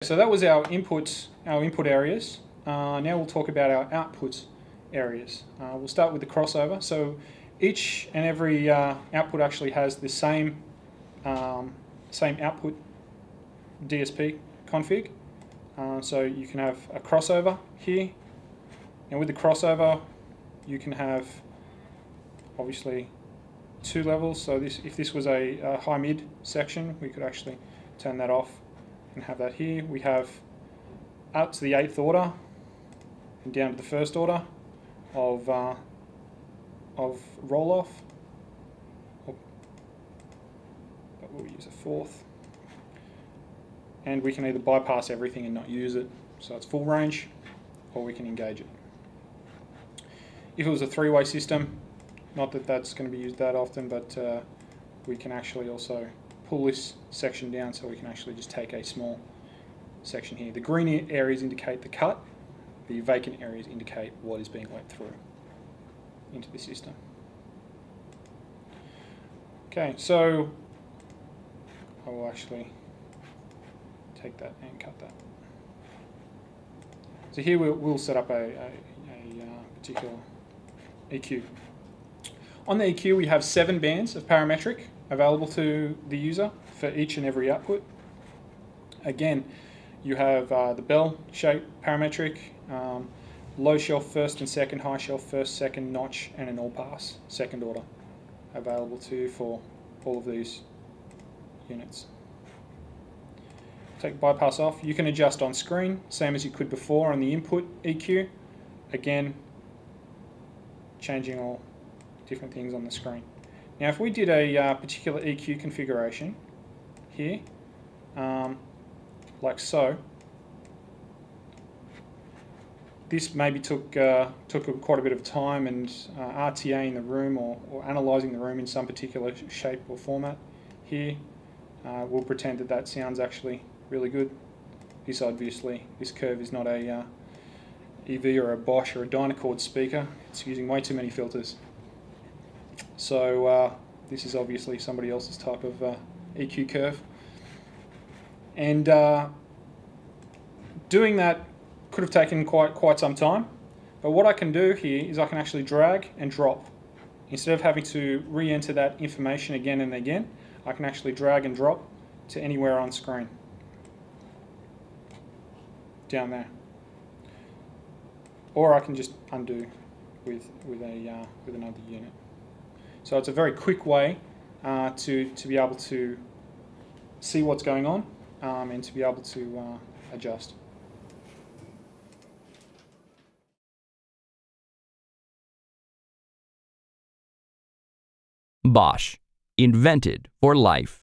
So that was our input areas. Now we'll talk about our output areas. We'll start with the crossover. So each and every output actually has the same output DSP config. So you can have a crossover here, and with the crossover you can have obviously two levels. So if this was a high-mid section, we could actually turn that off and have that here. We have up to the 8th order and down to the 1st order of roll-off, but we'll use a 4th. And we can either bypass everything and not use it, so it's full range, or we can engage it. If it was a three-way system, not that that's going to be used that often, but we can actually also pull this section down, so we can actually just take a small section here. The green areas indicate the cut, the vacant areas indicate what is being let through into the system. Okay, so I will actually take that and cut that. So here we'll set up a particular EQ. On the EQ we have 7 bands of parametric available to the user for each and every output. Again, you have the bell shape parametric, low shelf first and second, high shelf first, second, notch, and an all pass second order available to you for all of these units. Take bypass off. You can adjust on screen, same as you could before on the input EQ. Again, changing all different things on the screen. Now if we did a particular EQ configuration here, like so, this maybe took quite a bit of time and RTAing the room or analysing the room in some particular shape or format. Here we'll pretend that that sounds actually really good. This curve is not a EV or a Bosch or a Dynacord speaker. It's using way too many filters. So this is obviously somebody else's type of EQ curve. And doing that could have taken quite some time. But what I can do here is I can actually drag and drop. Instead of having to re-enter that information again and again, I can actually drag and drop to anywhere on screen. Down there. Or I can just undo with another unit. So it's a very quick way to be able to see what's going on and to be able to adjust. Bosch, invented for life.